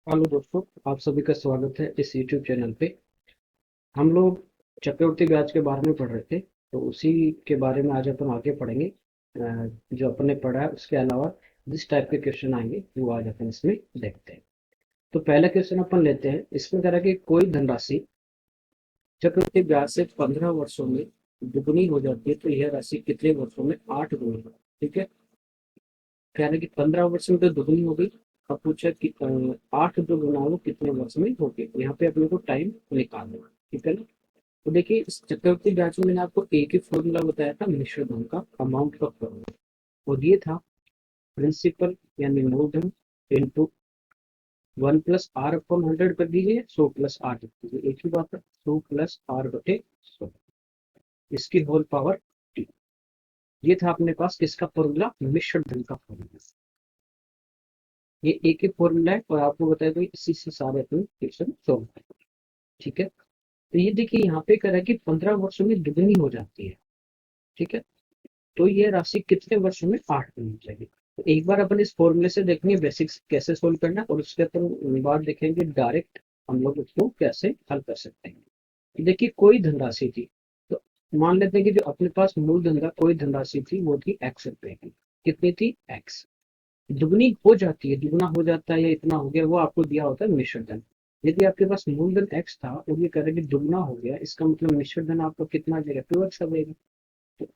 Hello दोस्तों, आप सभी का स्वागत है इस YouTube चैनल पे। हम लोग चक्रवृद्धि ब्याज के बारे में पढ़ रहे थे, तो उसी के बारे में आज अपन आगे पढ़ेंगे। जो अपन ने पढ़ा है उसके अलावा जिस टाइप के क्वेश्चन आएंगे वो आज अपन इसमें देखते हैं। तो पहला क्वेश्चन अपन लेते हैं। इसमें कह रहा है कि कोई धनराशि चक्रवृद्धि ब्याज से 15 वर्षों में दुगनी हो जाती है, तो यह राशि कितने वर्षों में 8 गुनी होगी। ठीक है, कह रहे हैं कि 15 वर्ष में तो दुगनी हो गई। अब पूछा कि 8 जो गुना वो कितने वर्ष में होगी। यहाँ पे अपने को टाइम निकालना है। ठीक है ना। तो देखिए, इस चक्रवृद्धि ब्याज में मैंने आपको एक ही फॉर्मूला बताया था, मिश्र धन का, अमाउंट का फॉर्मूला। और ये था प्रिंसिपल यानी मूलधन इंटू 1+r/100 कर दीजिए, 100+8 कर दीजिए, एक ही बात है, 100+r/100, इसकी होल पावर t। ये था अपने पास किसका फॉर्मूला, मिश्र धन का फॉर्मूला। ये एक ही फॉर्मूला है और आपको बताया तो इसी से सारे अपने क्वेश्चन सॉल्व करें। ठीक है, तो ये देखिए यहाँ पे कह रहा है कि 15 वर्षों में दुगनी हो जाती है। ठीक है, तो ये राशि कितने वर्षों में 8 गुनी हो जाएगी। तो एक बार अपन इस फॉर्मूले से देखेंगे बेसिक्स कैसे सोल्व करना, और उसके अपन बाद देखेंगे डायरेक्ट हम लोग उसको कैसे हल कर सकते हैं। तो देखिए, कोई धनराशि थी, तो मान लेते हैं कि जो अपने पास मूल धन कोई धनराशि थी वो थी x रुपए की। कितनी थी, x। दुगनी हो जाती है, दुगना हो जाता है या इतना हो गया, वो आपको दिया होता है मिश्र धन। यदि आपके पास मूलधन x था और ये कह रहे हैं कि दुगना हो गया, इसका मतलब मिश्र धन आपको कितना आ जाएगा, 2x आ जाएगा। तो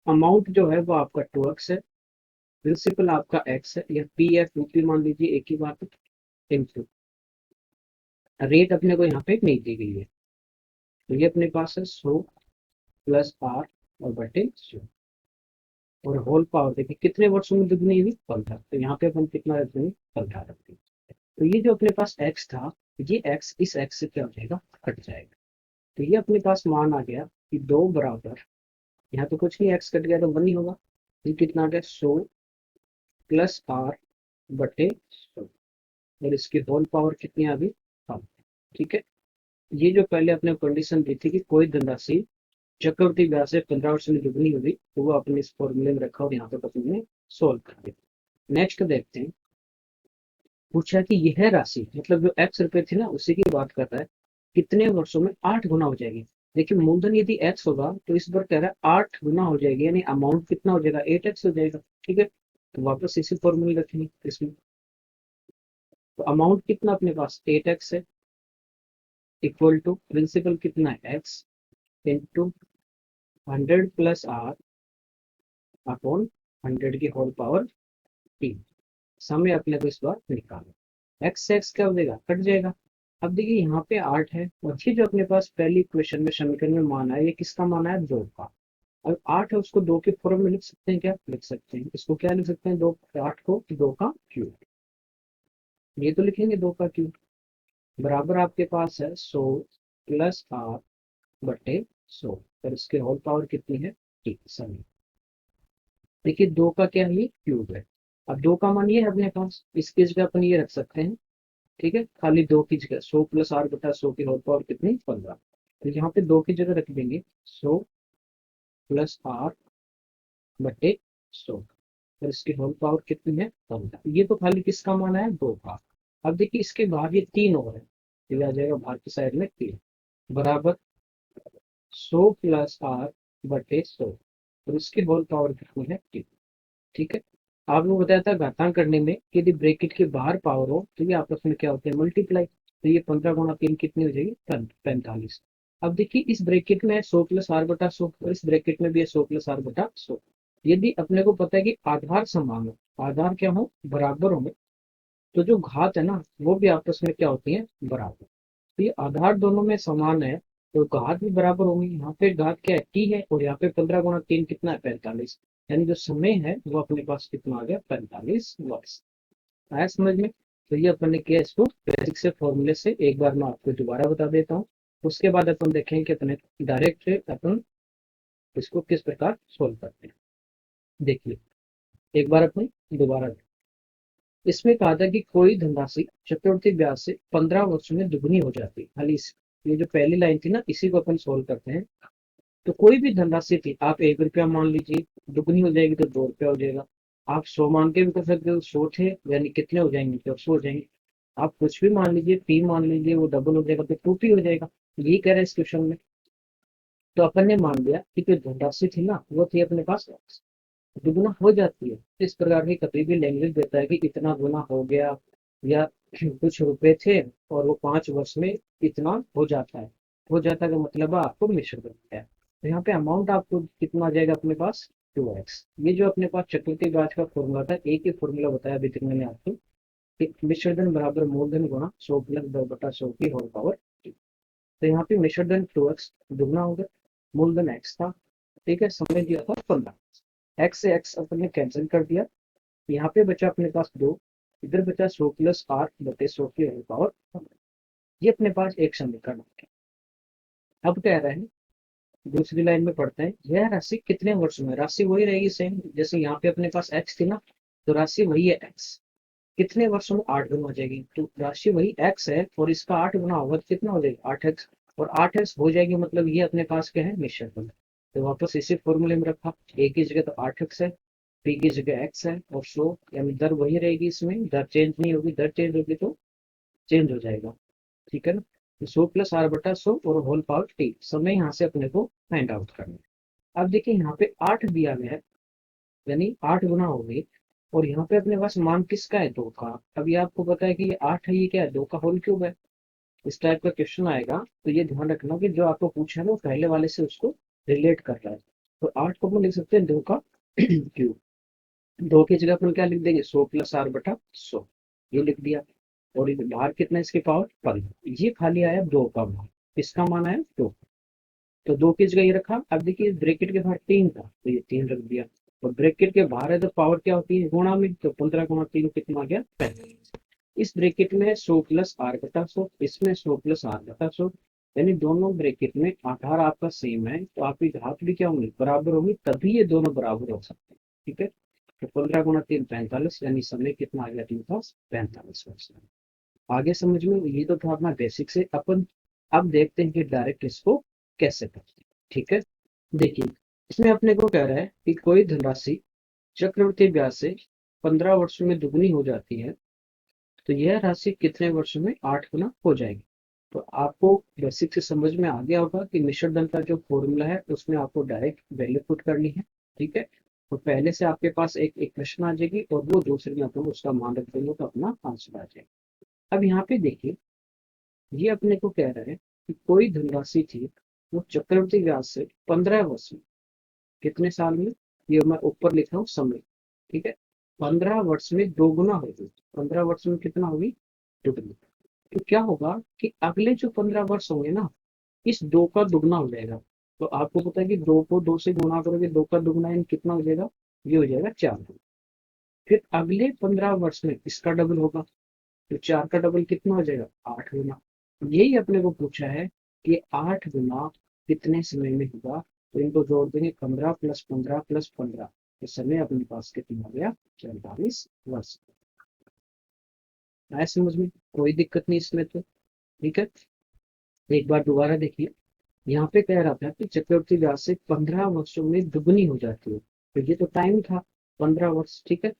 अमाउंट जो है वो आपका 2x है, प्रिंसिपल आपका x है, या पी एफ यूपी मान लीजिए, एक ही बात है। इनटू रेट अपने को यहाँ पे नहीं दी गई है, तो ये अपने पास है 100+r और बटे 100, और होल पावर देखिए कितने वर्षों में दुगनी हुई, 15। तो यहाँ पे अपन कितना रखेंगे, 15 रखेंगे। तो ये जो अपने पास x था, ये x इस x से क्या हो जाएगा, कट जाएगा। तो ये अपने पास मान आ गया कि 2 बराबर, यहाँ तो कुछ नहीं, x कट गया तो 1 ही होगा। ये कितना आ गया, 100+r/100, और इसकी होल पावर कितनी आ गई, कम। ठीक है, ये जो पहले अपने कंडीशन दी थी कि कोई धनराशि चक्रवृद्धि ब्याज से 15 वर्ष में दुगनी होगी, तो वो अपने इस फॉर्मूले में रखा और यहाँ पे अपने सोल्व कर दिया। नेक्स्ट देखते हैं। पूछा कि यह राशि मतलब जो x रुपए थी ना, उसी की बात कर रहा है, कितने वर्षों में 8 गुना हो जाएगी। देखिए, मूलधन यदि x होगा तो इस बार कह रहा है 8 गुना हो जाएगी, यानी अमाउंट कितना हो जाएगा, 8x हो जाएगा। ठीक है, तो वापस इसी फॉर्मूले रखेंगे इसमें। तो अमाउंट कितना अपने पास 8x है, इक्वल टू प्रिंसिपल कितना है x, इंटू 100+r अपॉन 100 की होल पावर t। समय अपने को इस बार निकालना, एक्स से एक्स क्या हो जाएगा, कट जाएगा। अब देखिए यहाँ पे 8 है, और ये जो अपने पास पहली क्वेश्चन में समीकरण में मान है, ये किसका मान है, 2 का। अब 8 है, उसको 2 के फॉर्म में लिख सकते हैं, क्या लिख सकते हैं, इसको क्या लिख सकते हैं, 2, 8 को 2 का क्यूब। ये तो लिखेंगे 2 का क्यूब, बराबर आपके पास है 100+r/100, और इसके होल पावर कितनी है, ठीक समय। देखिए 2 का क्या है, ये क्यूब है। अब 2 का मान ये है अपने पास, इसकी जगह अपन ये रख सकते हैं। ठीक है, खाली 2 की जगह 100+r/100 की होल पावर कितनी, 15। तो यहाँ पे 2 की जगह रख देंगे 100+r/100, और इसकी होल पावर कितनी है, 15। ये तो खाली किसका मान है, 2 का। अब देखिए इसके बाद ये 3 और है, ये आ जाएगा बाहर की साइड में 3, बराबर 100+r/100, और इसकी होल पावर कितनी है, 3। ठीक है, आपको बताया था घातांक करने में कि यदि ब्रैकेट के बाहर पावर हो तो ये आपस में क्या होते हैं, मल्टीप्लाई। तो ये 15 × 3 कितनी हो जाएगी, 45। अब देखिए इस ब्रैकेट में है 100+r/100, और इस ब्रैकेट में भी है 100+r/100। यदि अपने को पता है कि आधार समान हो, आधार क्या हो, बराबर हो, तो जो घात है ना वो भी आपस में क्या होती है, बराबर। तो ये आधार दोनों में समान है, तो घात भी बराबर होंगी। यहाँ पे घात क्या है, टी है, और यहाँ पे 15 × 3 कितना है, 45। यानी जो समय है वो अपने पास कितना आ गया, 45 वर्ष। आया समझ में। तो ये अपन ने किया, इसको बेसिक से फॉर्मूले से एक बार मैं आपको दोबारा बता देता हूँ। उसके बाद अपन देखेंगे कि अपने डायरेक्ट अपन इसको किस प्रकार सोल्व करते हैं। देखिए एक बार अपने दोबारा, इसमें कहा था कि कोई धनराशि चक्रवृद्धि ब्याज से 15 वर्षों में दुगनी हो जाती है। खाली ये जो पहली लाइन थी ना, इसी को अपन सोल्व करते हैं। तो कोई भी धनराशि थी, आप 1 रुपया मान लीजिए, दुगनी हो जाएगी तो 2 रुपया हो जाएगा। आप 100 मान के भी कर सकते हो, 100 थे यानी कितने हो जाएंगे, तो 100 हो जाएंगे। आप कुछ भी मान लीजिए, पी मान लीजिए, वो डबल हो जाएगा तो टू पी हो जाएगा, यही कह रहे हैं इस क्वेश्चन में। तो अपन ने मान लिया कि जो धनराशि थी ना वो थी अपने पास दुगुना हो जाती है। इस प्रकार की कभी भी लैंग्वेज देता है कि इतना गुना हो गया, या कुछ रुपए थे और वो 5 वर्ष में इतना हो जाता है। हो जाता का मतलब है आपको मिश्र करना है। तो यहाँ पे अमाउंट आपको कितना आ जाएगा अपने पास 2x। ये जो अपने पास चक्रवृद्धि ब्याज का फॉर्मूला था, एक ही फॉर्मूला बताया अभी तक मैंने आपको कि मिश्रधन बराबर मूलधन गुणा 100 प्लस 10/100 की होल पावर। तो यहाँ पे मिश्रधन 2x दुगना हो गया, मूलधन x था, ठीक है, समय दिया था 15। x से x अपन ने कैंसिल कर दिया, यहाँ पे बचा अपने पास 2, इधर बचा 100 प्लस 8/100 की होल पावर। ये अपने पास एक समीकरण है। अब कह रहे हैं दूसरी लाइन में पढ़ते हैं, यह राशि कितने वर्ष में, राशि वही रहेगी सेम, जैसे यहाँ पे अपने पास x थी ना, तो राशि वही है x, कितने वर्षों में 8 गुना हो जाएगी। तो राशि वही x है और इसका 8 गुना होगा तो कितना हो जाएगा 8x, और 8x हो जाएगी, मतलब ये अपने पास क्या है मिश्रफल। तो वापस इसी फॉर्मूले में रखा, a की जगह तो 8x है, p की जगह x है, और 100 यानी दर वही रहेगी, इसमें दर चेंज नहीं होगी, दर चेंज होगी तो चेंज हो जाएगा, ठीक है ना। तो 100 + r/100 और होल पावर t, समय यहाँ से अपने को फाइंड आउट करना है। अब देखिए यहाँ पे 8 दिया गया है, यानी 8 गुना हो गई, और यहाँ पे अपने पास मान किसका है 2 का। अभी आपको पता है कि ये 8 है, ये क्या है 2 का होल क्यूब है। इस टाइप का क्वेश्चन आएगा तो ये ध्यान रखना कि जो आपको पूछा है वो पहले वाले से उसको रिलेट कर रहा है। तो 8 को अपन लिख सकते हैं 2 का क्यूब, 2 की जगह अपन क्या लिख देंगे 100 + r/100, ये लिख दिया। और बाहर कितना इसके पावर 15, ये खाली आया 2 का मान, इसका मान आया 2, तो 2 की जगह ये रखा। अब देखिए ब्रैकेट के बाहर 3 था तो ये 3 रख दिया, और ब्रैकेट के बाहर है तो पावर क्या होती है गुणा में, तो 15 गुणा 3 कितना आ गया 35। इस ब्रैकेट में 100 + r/100, इसमें 100 + r/100, यानी दोनों ब्रैकेट में आधार आपका सेम है, तो आपकी घात भी क्या होंगी बराबर होगी, तभी ये दोनों बराबर हो सकते हैं, ठीक है। तो 15 गुणा 3 45, यानी समय कितना आ गया अपने पास 45 वर्ष। आगे समझ में, ये तो था अपना बेसिक से अपन। अब देखते हैं कि डायरेक्ट इसको कैसे करते हैं, ठीक है। देखिए इसमें अपने को कह रहा है कि कोई धनराशि चक्रवृद्धि ब्याज से 15 वर्षों में दुगनी हो जाती है, तो यह राशि कितने वर्षों में 8 गुना हो जाएगी। तो आपको बेसिक से समझ में आ गया होगा कि मिश्र धन का जो फॉर्मूला है उसमें आपको डायरेक्ट वैल्यू पुट करनी है, ठीक है। तो पहले से आपके पास एक इक्वेशन आ जाएगी और वो दूसरे में अपन उसका मान रख देंगे तो अपना आंसर आ जाएगा। अब यहाँ पे देखिए, ये अपने को कह रहा है कि कोई धनराशि थी वो चक्रवृद्धि ब्याज से 15 वर्ष में, कितने साल में, ये मैं ऊपर लिख रहा हूँ समय, ठीक है, 15 वर्ष में दोगुना होगी। 15 वर्ष में कितना होगी दुगुना। तो क्या होगा कि अगले जो 15 वर्ष होंगे ना, इस 2 का दुगना हो जाएगा। तो आपको पता है कि 2 को 2 से गुणा करोगे, 2 का दुगना यानी कितना हो जाएगा, ये हो जाएगा 4। फिर अगले 15 वर्ष में इसका डबल होगा, तो 4 का डबल कितना हो जाएगा 8 गुना। यही अपने को पूछा है कि 8 गुना कितने समय में होगा, तो इनको जोड़ देंगे 15 + 15 + 15, तो समय अपने पास कितना हो गया 44 वर्ष। आया समझ में, कोई दिक्कत नहीं इसमें तो, ठीक है। एक बार दोबारा देखिए, यहाँ पे कह रहा था कि चक्रवृद्धि ब्याज से 15 वर्षों में दुगनी हो जाती है, तो ये तो टाइम था 15 वर्ष, ठीक है,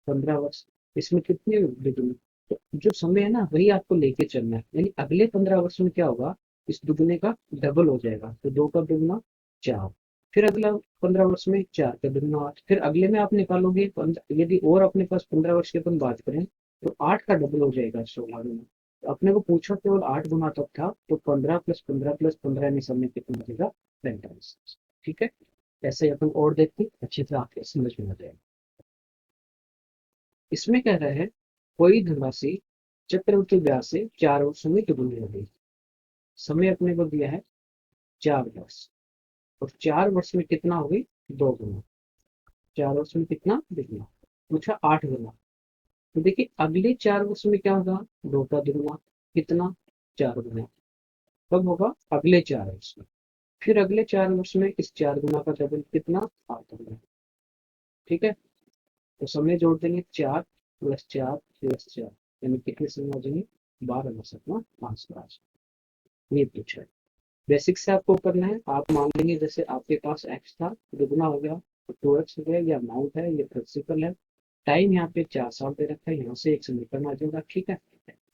15 वर्ष, इसमें कितनी दुगनी। तो जो समय है ना वही आपको लेके चलना है, यानी अगले 15 वर्ष में क्या होगा, इस दुगने का डबल हो जाएगा, तो 2 का दुगना 4। फिर अगला 15 वर्ष में 4 का दुगना 8, फिर अगले में आप निकालोगे यदि और अपने पास 15 वर्ष की अपन बात करें तो 8 का डबल हो जाएगा 16 गुना। तो अपने को पूछा केवल 8 गुना तक था, तो 15 + 15 + 15 यानी समय कितना बचेगा 45, ठीक है। ऐसे अपन और देखते अच्छे से आपके समझ में आ जाएगा। इसमें कह रहे हैं कोई धनराशि चक्रवृद्धि ब्याज से 4 वर्षों में दुगनी हो गई। समय अपने को दिया है 4 वर्ष, और 4 वर्ष में कितना हो गई 2 गुना, 4 वर्ष में कितना दुगना, पूछा 8 गुना। तो देखिए अगले 4 वर्ष में क्या होगा, 2 का दुगना कितना 4 गुना, कब होगा अगले 4 वर्ष में। फिर अगले 4 वर्ष में इस 4 गुना का डबल कितना 8 गुना, ठीक है। तो समय जोड़ देंगे 4 + 4 + 4, यानी कितने समय हो जाएंगे 12 वर्ष, अपना आंसर आ जाएगा। ये पूछा है, बेसिक से आपको करना है। आप मान लेंगे जैसे आपके पास एक्स था, दुगना हो गया तो 2x हो गया, या अमाउंट है ये प्रिंसिपल है, टाइम यहाँ पे 4 साल दे रखा है, यहाँ से एक समीकरण आ जाएगा। ठीक है,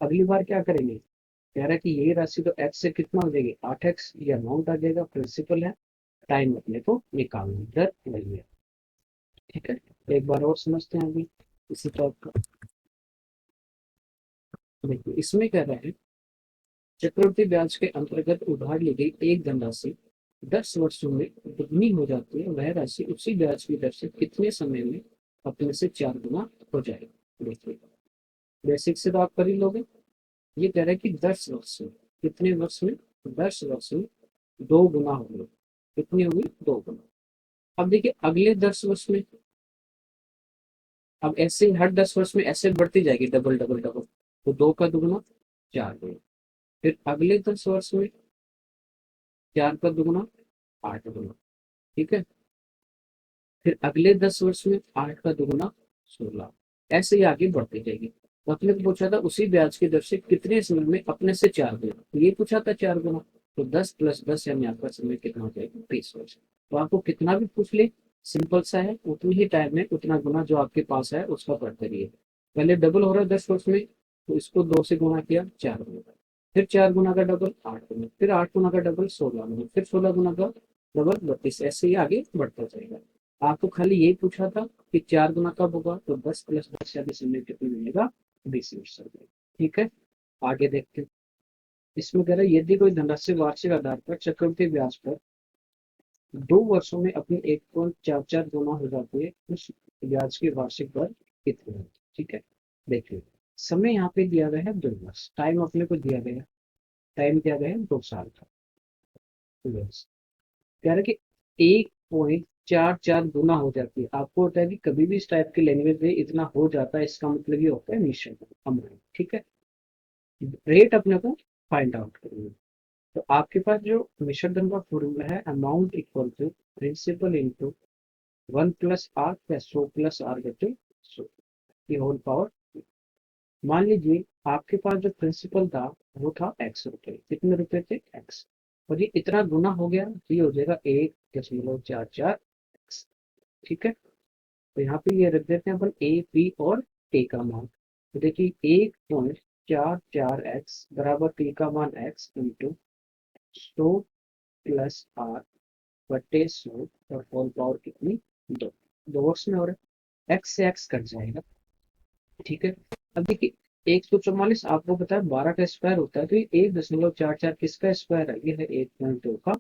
अगली बार क्या करेंगे, कह रहा है कि ये राशि तो x से कितना हो जाएगी 8x, ये अमाउंट आ जाएगा, प्रिंसिपल है, टाइम अपने को निकालना दर वही है। ठीक है, एक बार और समझते हैं अभी इसी टॉप का। देखिए इसमें कह रहा है चक्रवृद्धि ब्याज के अंतर्गत उधार ली गई एक धनराशि 10 वर्षों में दुगनी हो जाती है, वह राशि उसी ब्याज की दर से कितने समय में अपने से 4 गुना हो जाएगी। देखिए बेसिक से तो आप कर ही लोगे। ये कह रहा है कि 10 वर्ष में, कितने वर्ष में, 10 वर्ष में 2 गुना हो गई, कितनी होगी 2 गुना। अब देखिए अगले 10 वर्ष में, अब ऐसे हर 10 वर्ष में ऐसे बढ़ती जाएगी, डबल डबल डबल, तो 2 का दुगुना 4 गुना। फिर अगले 10 वर्ष में 4 का दुगुना 8 गुना। ठीक है, फिर अगले 10 वर्ष में 8 का दुगुना 16, ऐसे ही आगे बढ़ती जाएगी। तो अपने को पूछा था उसी ब्याज की दर से कितने समय में अपने से 4 गुना, तो ये पूछा था 4 गुना, तो 10 + 10 यानी आपका समय कितना हो जाएगा 20 वर्ष। तो आपको कितना भी पूछ ले, सिंपल सा है, उतनी ही टाइम में उतना गुना जो आपके पास है उसका करते रहिए। पहले डबल हो रहा है 10 वर्ष में, तो इसको 2 से गुना किया 4 गुना, फिर 4 गुना का डबल 8 गुना, फिर 8 गुना का डबल 16 गुना, फिर 16 गुना का डबल 32, ऐसे ही आगे बढ़ता जाएगा। आपको खाली यही पूछा था कि 4 गुना कब होगा, तो 10 + 10 यानी समय कितना मिलेगा 20 वर्ष। ठीक है, आगे देखते हैं। इसमें कह रहा है यदि कोई धनराशि वार्षिक आधार पर चक्रवृद्धि ब्याज पर 2 वर्षों में अपनी 1.44 गुना हो जाती है, उस ब्याज की वार्षिक दर कितनी है। ठीक है, देखिए समय यहाँ पे दिया गया है 2 वर्ष, टाइम अपने को दिया गया है, टाइम दिया गया है 2 साल का। कह रहा है कि 1.44 गुना हो जाती है। आपको होता है कि कभी भी इस टाइप की लैंग्वेज में इतना हो जाता है, इसका मतलब ये होता है मिशन अमाउंट। ठीक है, रेट अपने को फाइंड आउट करेंगे। तो आपके पास जो मिश्र धन का फॉर्मूला है, amount equal to principal into 1 + r plus 100 + r/100 की होल पावर। मान लीजिए आपके पास जो प्रिंसिपल था वो था x रुपए, कितने रुपए थे x, और ये इतना गुना हो गया, तो ये हो जाएगा 1.44x। ठीक है, तो यहाँ पे ये रख देते हैं अपन ए पी और टी का मान। तो देखिए 1.44x बराबर टी का मान x इंटू 100 + r/100 और होल पावर कितनी 2, 2 में, और x से x कट जाएगा। ठीक है, अब देखिए 144 आपको पता है 12 का स्क्वायर होता है, तो ये 1.44 किसका स्क्वायर है, ये है 1.2 का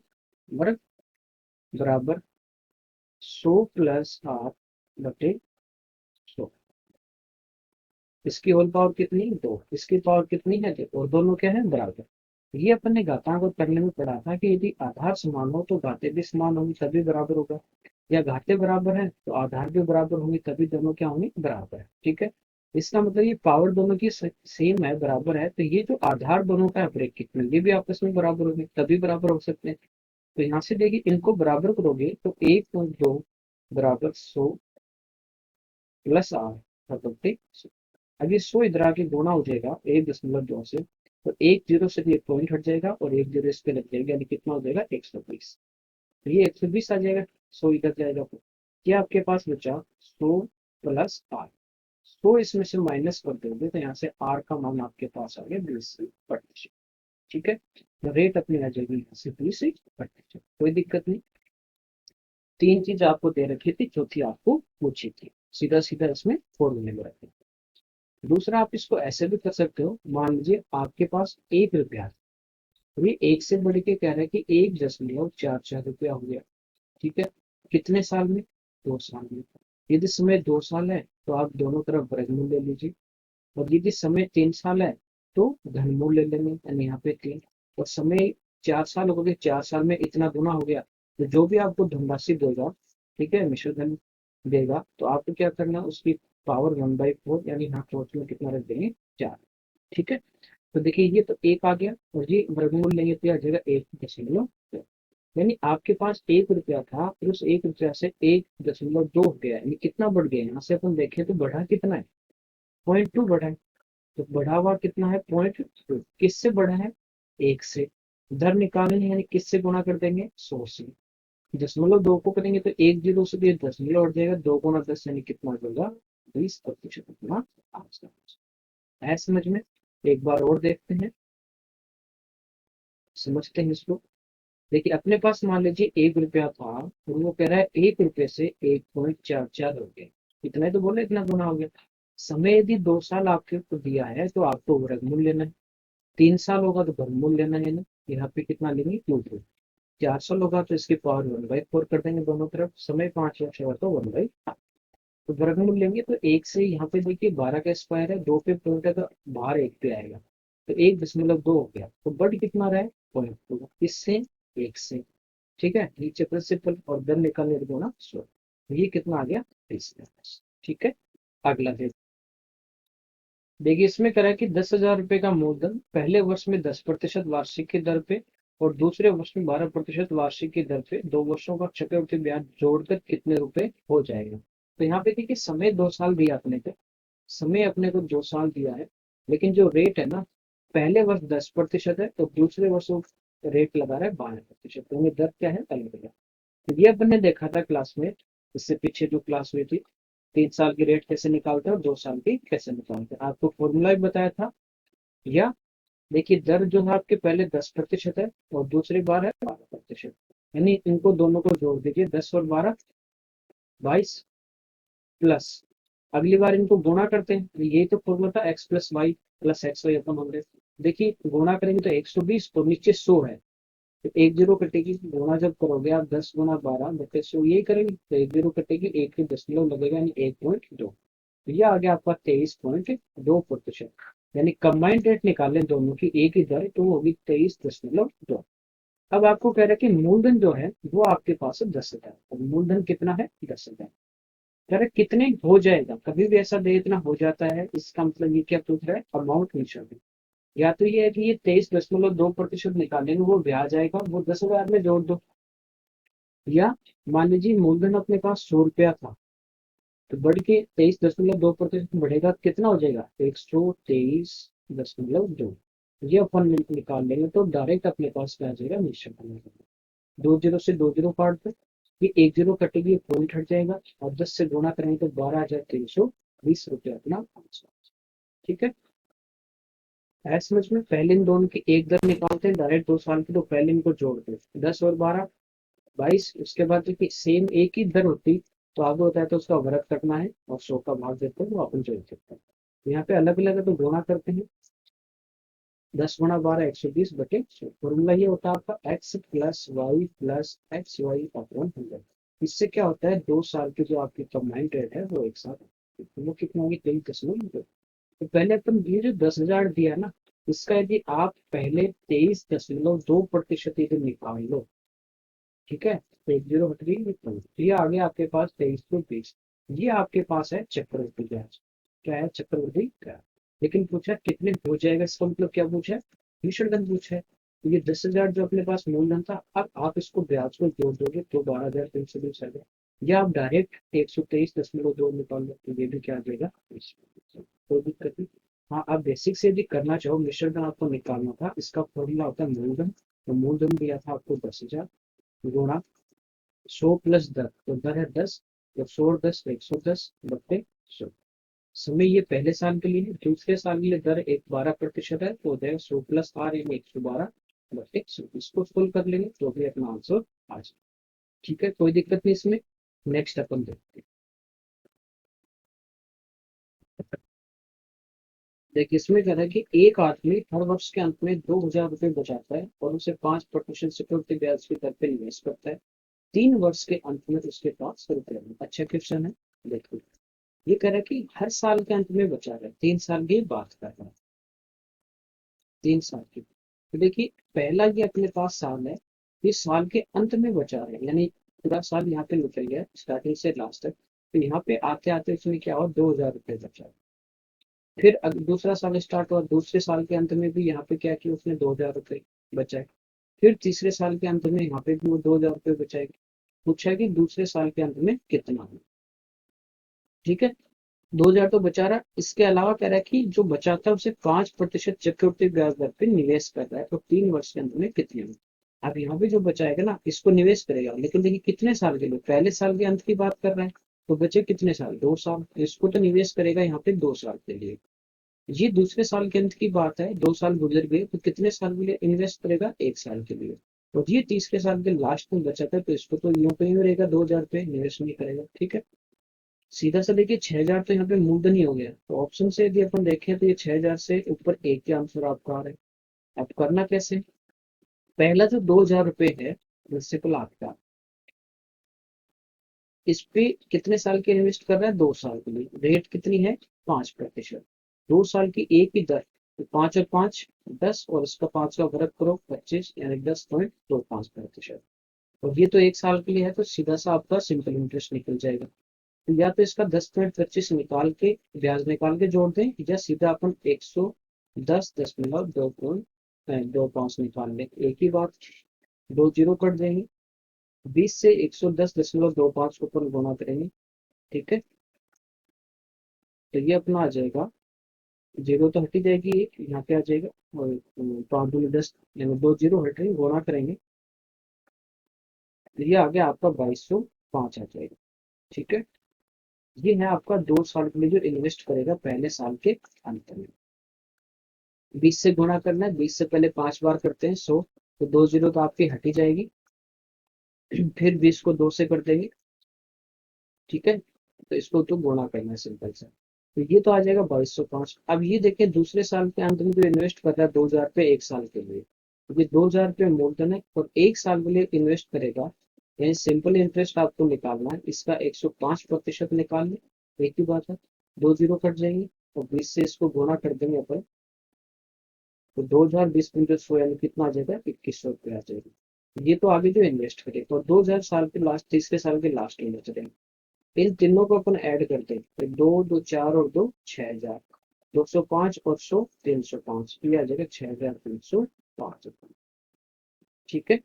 वर्ग बराबर 100 + r/100। इसकी होल पावर कितनी 2, इसकी पावर कितनी है और दोनों क्या है बराबर। ये अपन ने घातांक करने में पढ़ा था कि यदि आधार समान हो तो घाते भी समान होंगी तभी बराबर होगा, या घाते बराबर है तो आधार भी बराबर होंगे तभी दोनों क्या होंगे बराबर है। ठीक है, इसका मतलब ये पावर दोनों की सेम है, बराबर है, तो ये जो आधार दोनों का है ब्रेक कितना, ये भी आपस में बराबर होंगे तभी बराबर हो सकते हैं। तो यहाँ से देखिए इनको बराबर करोगे तो 1.2 बराबर 100 + r/100। अब ये 100 इधर आके गुणा हो जाएगा 1.2 से, तो 1 0 से ये पॉइंट हट जाएगा और 1 0 इस पे लग जाएगा, यानी कितना हो जाएगा 120। तो ये 120 आ जाएगा, 100 इधर जाएगा, तो क्या आपके पास बचा 100 + r। 100 इसमें से माइनस कर दोगे तो यहाँ से r का मान आपके पास आ गया 20%। ठीक है, तो रेट अपनी आ जाएगी यहाँ से 20%, कोई दिक्कत नहीं। तीन चीज आपको दे रखी थी, चौथी आपको पूछी थी, सीधा सीधा इसमें फॉर्मूले में रखें। दूसरा आप इसको ऐसे भी कर सकते हो, मान लीजिए आपके पास 1 रुपया है, तो ये एक से बढ़ के कह रहा है कि 1.44 रुपया हो गया। ठीक है, कितने साल में 2 साल में। यदि समय 2 साल है तो आप दोनों तरफ वर्गमूल ले लीजिए, और यदि समय 3 साल है तो घनमूल ले लेंगे, यानी यहाँ पे 3, और समय 4 साल हो गए, 4 साल में इतना गुना हो गया, तो जो भी आपको धनराशि देगा, ठीक है मिश्र धन देगा, तो आपको क्या करना उसकी पावर 1/4, यानी यहाँ फोर्थ में कितना रख देंगे 4। ठीक है, तो देखिए ये तो 1 आ गया, और ये वर्गमूल लेंगे तो आ जाएगा 1.2, यानी आपके पास 1 रुपया था, फिर उस 1 रुपया से 1.2 हो गया, यानी कितना बढ़ गया, यहाँ से अपन देखें तो बढ़ा कितना है 0.2 बढ़ा है। तो बढ़ा हुआ कितना है 0.2, किससे बढ़ा है 1 से। धर निकालने हैं, यानी किससे गुणा कर देंगे 100 से। 0.2 को करेंगे तो 1 0 से 10 0 हट जाएगा, 2 × 10 यानी कितना होगा 20% अपना आज है। समझ में? एक बार और देखते हैं, समझते हैं इसको। देखिए अपने पास मान लीजिए 1 रुपया था और वो कह रहा है 1 रुपये से 1.44 हो गया। इतना ही तो बोले, इतना गुना हो गया। समय यदि 2 साल आपके ऊपर दिया है तो आपको वर्गमूल लेना है। 3 साल होगा तो वर्गमूल लेना है ना। यहाँ पे कितना लेंगे, 2। 400 होगा तो इसकी पावर 1/4 कर देंगे दोनों तरफ। समय 5 होगा तो 1/4। तो वर्गमूल लेंगे तो 1 से यहाँ पे देखिए 12 का स्क्वायर है, 2 पे पॉइंट है तो बाहर 1 पे आएगा, तो 1.2 हो गया। तो बढ़ कितना रहा है, 0.2, इससे 1 से। ठीक है, नीचे प्रिंसिपल और धन निकालने को ना 100। ये कितना आ गया, 30। ठीक है, अगला देखिए इसमें करा कि 10,000 रुपए का मूलधन पहले वर्ष में 10% वार्षिक की दर पे और दूसरे वर्ष में 12% वार्षिक की दर पे 2 वर्षों का चक्रवृद्धि ब्याज जोड़कर कितने रुपए हो जाएगा। तो यहाँ पे देखिए समय 2 साल दिया अपने को, समय अपने को 2 साल दिया है, लेकिन जो रेट है ना, पहले वर्ष 10% है तो दूसरे वर्ष वो रेट लगा रहा है 12%। तो हमें दर क्या है, अलग अलग। तो ये अपन ने देखा था क्लास में, इससे पीछे जो क्लास हुई थी, 3 साल की रेट कैसे निकालते हैं और 2 साल की कैसे निकालते हैं, आपको फॉर्मूला भी बताया था। या देखिए दर जो है आपके पहले 10% है और दूसरी बार है 12%, यानी इनको दोनों को जोड़ दीजिए, 10 और 12, 22 प्लस अगली बार इनको गुणा करते हैं। तो यही तो फॉर्मूला था, x plus Y plus X Y अपन हमने। देखिए गुणा करेंगे तो 120 तो नीचे 100 है, तो 1 0 कटेगी। गुणा जब करोगे आप 10 × 12 बटे 100 यही करेंगे तो 1 0 कटेगी, 1 लगेगा यानी 1.2। तो यह आ गया आपका 23.2%। यानी कंबाइंड रेट निकालें दोनों की एक ही दर, तो वो होगी 23.2। अब आपको कह रहा है कि मूलधन जो है वो आपके पास है 10,000। अब मूलधन कितना है, 10,000। कह रहे कितने हो जाएगा, कभी भी ऐसा दे इतना हो जाता है, इसका मतलब ये क्या पूछ रहा है, अमाउंट नहीं चाहिए। या तो ये है कि ये 23.2% निकालेंगे, वो ब्याज आएगा, वो 10,000 में जोड़ दो। या मान लीजिए मूलधन अपने पास 100 रुपया था, तो बढ़ के 23.2% बढ़ेगा, कितना हो जाएगा, 123.2। ये अपन निकाल लेंगे तो डायरेक्ट अपने पास क्या आ जाएगा, निश्चित बनेगा। 2 0 से 2 0 काट दो, ये 1 0 कटेगी, पॉइंट हट जाएगा और 10 से गुणा करेंगे तो 12,320 रुपये अपना आंसर। ठीक है, ऐसे समझ में। पहले इन दोनों की एक दर निकालते हैं डायरेक्ट 2 साल की, तो पहले इनको जोड़ दो, 10 और 12, 22। उसके बाद देखिए सेम एक ही दर होती तो आगे होता है तो उसका वर्ग करना है और 100 का भाग देते हैं, वो अपन जोड़ सकते हैं। तो यहाँ पे अलग अलग है तो गुणा करते हैं, 10 × 12 120/100। फॉर्मूला ये होता है आपका x plus Y plus X Y upon 100। इससे क्या होता है, 2 साल की जो आपकी कंबाइंड रेट है वो एक साथ, तो वो कितना होगी, 23.2। तो पहले अपन ये जो 10,000 दिया ना, इसका यदि आप पहले 23.2% यदि निकाल लो, ठीक है, तो 1 0 हट गई, तो ये आ गया आपके पास 2320। ये आपके पास है चक्रवृद्धि ब्याज। क्या है, चक्रवृद्धि ब्याज। लेकिन पूछा कितने हो जाएगा, इसका मतलब क्या पूछा है, मिश्रधन पूछा है। तो ये 10,000 जो अपने पास मूलधन था, अब आप इसको ब्याज को जोड़ दोगे तो 12,320 आ गया। या आप डायरेक्ट 123.2 निकाल लो, तो ये भी क्या आ जाएगा, कोई दिक्कत नहीं। हाँ, आप बेसिक से यदि करना चाहो, मिश्रधन आपको निकालना था, इसका फॉर्मूला होता है मूलधन। तो मूलधन दिया था आपको 10,000 गुणा 100 प्लस 10, तो दर है 10, तो 100 और 10 110/100। समय ये पहले साल के लिए है, दूसरे साल के लिए दर 12% है, तो हो जाएगा 100 प्लस आर यानी 112/100। इसको फुल कर लेंगे तो भी अपना आंसर आ जाए। ठीक है, कोई दिक्कत नहीं इसमें। नेक्स्ट अपन देखते हैं। देखिए इसमें क्या है कि एक आदमी हर वर्ष के अंत में 2,000 रुपये बचाता है और उसे 5% सिक्योरिटी ब्याज की दर पर निवेश करता है। 3 वर्ष के अंत में उसके पास रुपये हैं। अच्छा क्वेश्चन है, देखो ये कह रहा है कि हर साल के अंत में बचा रहा है, 3 साल की बात कर रहा है, 3 साल की। तो देखिए पहला ये अपने पास साल है, ये साल के अंत में बचा रहा है, यानी पूरा साल यहाँ पे निकल गया स्टार्टिंग से लास्ट तक। तो यहाँ पे आते आते उसमें क्या हुआ, 2,000 रुपये बचा। फिर दूसरा साल स्टार्ट हुआ, दूसरे साल के अंत में भी यहाँ पे क्या किया उसने, 2,000 रुपये बचाए। फिर तीसरे साल के अंत में यहाँ पे भी वो 2,000 रुपये बचाएगी। पूछा कि दूसरे साल के अंत में कितना है। ठीक है, 2,000 तो बचा रहा है, इसके अलावा कह रहा है कि जो बचाता है उसे 5% चक्रवृद्धि ब्याज दर पे निवेश कर रहा है, तो 3 वर्ष के अंत में कितने में। अब यहाँ पे जो बचाएगा ना, इसको निवेश करेगा, लेकिन देखिए कितने साल के लिए, पहले साल के अंत की बात कर रहे हैं, तो बचे कितने साल, 2 साल। इसको तो निवेश करेगा यहाँ पे 2 साल के लिए। ये दूसरे साल के अंत की बात है, 2 साल गुजर गए तो कितने साल के लिए इन्वेस्ट करेगा, 1 साल के लिए। और ये तीसरे साल के लास्ट में बचा था, तो इसको तो यूं पे ही रहेगा, 2,000 रुपये निवेश नहीं करेगा। ठीक है, सीधा सा देखिए 6,000 तो यहाँ पे मूलधन ही हो गया। तो ऑप्शन से यदि अपन देखें तो ये 6,000 से ऊपर एक ही आंसर आपका आ रहा है। अब करना कैसे, पहला जो 2,000 रुपये है प्रिंसिपल आपका, इस पे कितने साल के इन्वेस्ट कर रहा है, 2 साल के लिए। रेट कितनी है, 5%। 2 साल की एक ही दर, तो 5 और 5 10, और इसका 5 का वर्ग करो 25, यानी 10.25%। और ये तो 1 साल के लिए है, तो सीधा सा आपका सिंपल इंटरेस्ट निकल जाएगा। तो या तो इसका 10.25 निकाल के, ब्याज निकाल के जोड़ दें, या सीधा अपन 110.225 निकाल लें, एक ही बात। 2 जीरो कट देंगे, 20 से 110.25 को अपन गुणा करेंगे। ठीक है, तो ये अपना आ जाएगा, जीरो तो हटी जाएगी, एक यहाँ पे आ जाएगा, और 5 दूनी 10, यानी 2 जीरो हट रही, गुणा करेंगे, तो ये आ गया आपका 2205 आ जाएगा। ठीक है, ये है आपका 2 साल के लिए जो इन्वेस्ट करेगा पहले साल के अंत में। 20 से गुणा करना है, 20 से पहले 5 बार करते हैं 100, तो 2 जीरो तो आपकी हटी जाएगी। फिर 20 को 2 से कर देंगे। ठीक है, तो इसको तो गुणा करना है सिंपल सा, तो ये तो आ जाएगा 2205। अब ये देखिए दूसरे साल के अंत में जो इन्वेस्ट कर रहा है 2,000 रुपये 1 साल के लिए, क्योंकि 2,000 रुपये मूलधन है और 1 साल के लिए इन्वेस्ट करेगा, यानी सिंपल इंटरेस्ट आपको निकालना है, इसका 105% निकाल लें, एक ही बात है। 2 जीरो कट जाएंगे, और 20 से इसको गुणा कर देंगे अपन, तो 2,020 यानी कितना आ जाएगा, 2,100 रुपये आ जाएगा। ये तो आगे जो इन्वेस्ट करेगा, और 2,000 साल के लास्ट, तीसरे साल के लास्ट में बच रहे हैं। इन तीनों को अपन ऐड करते हैं, तो 2 2 4 और 2 6,000, 205 और 100 305, ये आ जाएगा 6,305। ठीक है,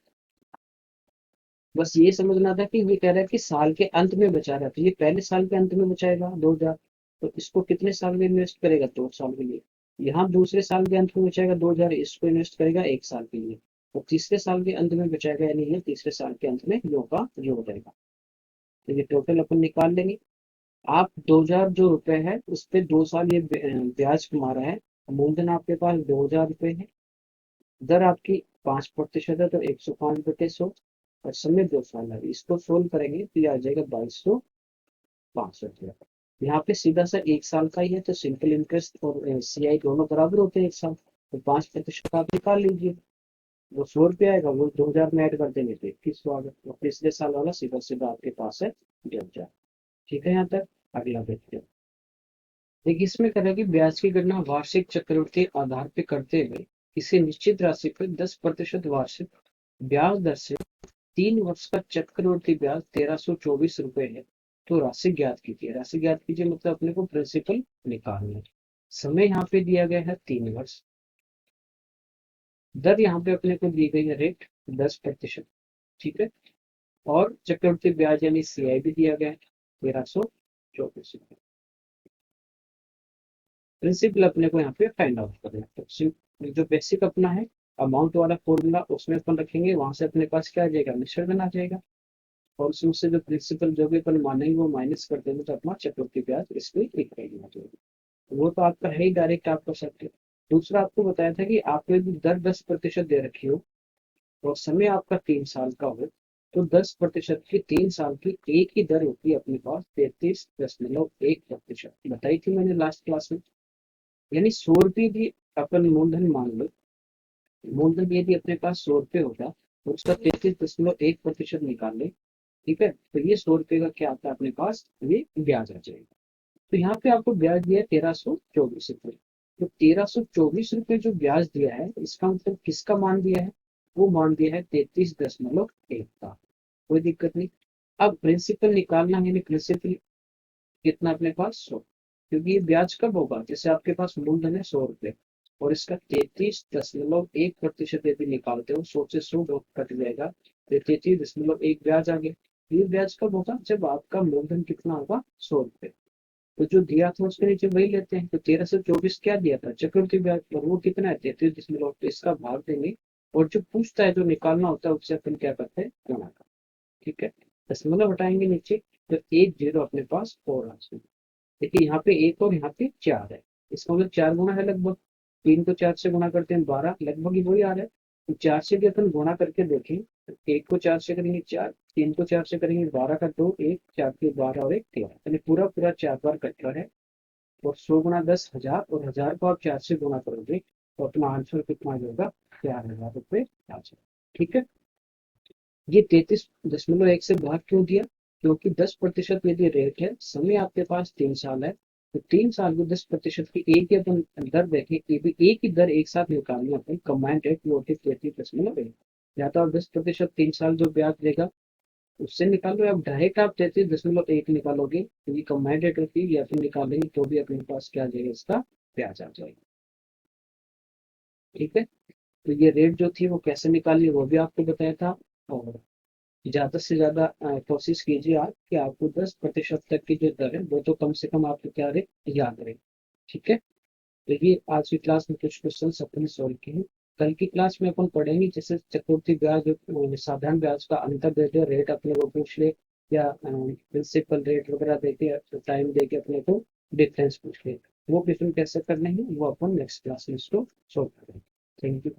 बस ये समझना था कि ये कह रहा है कि साल के अंत में बचा रहा है, तो ये पहले साल के अंत में बचाएगा 2,000, तो इसको कितने साल में इन्वेस्ट करेगा, 2 साल के लिए। यहाँ दूसरे साल के अंत में बचाएगा 2,000, इसको इन्वेस्ट करेगा 1 साल के लिए, और तीसरे साल के अंत में बचाएगा, यानी ये तीसरे साल के अंत में यो का यो हो जाएगा। तो ये टोटल अपन निकाल लेंगे। आप 2,000 जो रुपए है उस पे 2 साल ये ब्याज कमा रहा है, मूलधन आपके पास 2,000 रुपये है, दर आपकी 5% है, तो 105/100, और समय 2 साल है। इसको सोल्व करेंगे तो ये आ जाएगा 2,265 रुपया। यहाँ पे सीधा सा 1 साल का ही है, तो सिंपल इंटरेस्ट और CI दोनों बराबर होते हैं 1 साल, तो 5% आप निकाल लीजिए। वो 100 रुपया आएगा, वो 2,000 में ऐड कर देंगे तो 21 आ गया, और पिछले साल वाला सीधा सीधा आपके पास है 2,000। ठीक है, यहाँ तक। अगला देखते हैं। देखिए इसमें कह रहा है कि ब्याज की गणना वार्षिक चक्रवृद्धि आधार पर करते हुए किसी निश्चित राशि पर 10% वार्षिक ब्याज दर से 3 वर्ष का चक्रवृद्धि ब्याज 1,324 रुपये है, तो राशि ज्ञात कीजिए। राशि ज्ञात कीजिए मतलब अपने को प्रिंसिपल निकालना है। समय यहाँ पे दिया गया है 3 वर्ष, दर यहाँ पे अपने को दी गई है रेट 10%। ठीक है, और चक्रवृद्धि ब्याज यानी CI भी दिया गया है 1,324। प्रिंसिपल अपने को यहाँ पे फाइंड आउट करना है, तो जो बेसिक अपना है अमाउंट वाला फॉर्मूला उसमें अपन रखेंगे, वहां से अपने पास क्या आ जाएगा, मिश्रण आ जाएगा, और उसमें से जो प्रिंसिपल जो भी अपन मानेंगे वो माइनस कर देंगे, तो अपना चक्रवृद्धि ब्याज इसमें इक्वल हो जाएगा। वो तो आपका है ही, डायरेक्ट आप कर सकते हो। दूसरा आपको बताया था कि आपको यदि दर 10% दे रखी हो और समय आपका 3 साल का हो, तो 10% की 3 साल की एक ही दर होती है अपने पास 33.1%, बताई थी मैंने लास्ट क्लास में। यानी 100 रुपये भी अपन मूलधन मान लो, मूलधन यदि अपने पास 100 रुपये होगा तो उसका 33.1% निकाल ले। ठीक है, तो ये 100 रुपये का क्या आता है अपने पास, ये ब्याज आ जाएगा। तो यहाँ पे आपको ब्याज दिया है 1,324 रुपये। तो 1,324 रुपये जो ब्याज दिया है, इसका मतलब किसका मान दिया है, वो मान दिया है 33.1 का। कोई दिक्कत नहीं। अब प्रिंसिपल निकालना है, प्रिंसिपल कितना अपने पास 100, क्योंकि ये ब्याज कब होगा, जैसे आपके पास मूलधन है 100 रुपये, और इसका 33.1% यदि निकालते हो, 100 से 100 कट जाएगा, तो 33.1 ब्याज आ गया। ये ब्याज कब होगा, जब आपका मूलधन कितना होगा 100 रुपये। तो जो दिया था उसके नीचे वही लेते हैं, तो 1,324 क्या दिया था चक्रवृद्धि ब्याज, और वो कितना है 33, तो इसका भाग देंगे, और जो पूछता है जो निकालना होता है उससे अपन क्या करते हैं गुणा। ठीक है, दशमलव हटाएंगे नीचे, तो एक जीरो अपने पास और आ जाएगा। देखिए यहाँ पे एक और यहाँ पे चार है, इसका मतलब 4 गुना है लगभग। 3 को 4 से गुना करते हैं 12, लगभग ही वही आ रहा है। तो 4 से भी अपन गुणा करके देखें तो 1 को 4 से करेंगे 4, 3 को 4 से करेंगे 12 का 2, 1 4 के 12 और 1 13, यानी पूरा पूरा 4 बार कट रहा है। और 100 गुना 10 हजार, और हजार को आप 4 से गुणा करोगे तो अपना आंसर कितना आ जाएगा, 4000 रुपये आ जाएगा। ठीक है, ये 33.1 से भाग क्यों दिया, क्योंकि 10% यदि रेट है, समय आपके पास 3 साल है, तो 3 साल को 10% की एक ही अपन दर देखें, ये भी एक ही दर एक साथ निकालनी है अपन, कंबाइंड रेट वो होती है 33.1। या तो आप 10% 3 साल जो ब्याज देगा उससे निकालो, या डायरेक्ट आप 33.1 निकालोगे क्योंकि कंबाइंड रेट होती है, या फिर निकालेंगे तो भी अपने पास क्या आ जाएगा, इसका ब्याज आ जाएगा। ठीक है, तो ये रेट जो थी वो कैसे निकाली वो भी आपको बताया था। और ज़्यादा से ज़्यादा कोशिश कीजिए आप कि आपको 10% तक की जो दर है वो तो कम से कम आपको क्या रहे, याद रहे। ठीक है, तो ये आज की क्लास में कुछ क्वेश्चन अपने सॉल्व किए हैं। कल की क्लास में अपन पढ़ेंगे जैसे चक्रवृद्धि ब्याज साधारण ब्याज का अंतर दे दे, रेट अपने को पूछ ले, या प्रिंसिपल रेट वगैरह दे के टाइम दे के अपने को डिफरेंस पूछ ले। वो क्वेश्चन कैसे करने हैं वो अपन नेक्स्ट क्लास में इसको सॉल्व करेंगे। Thank you.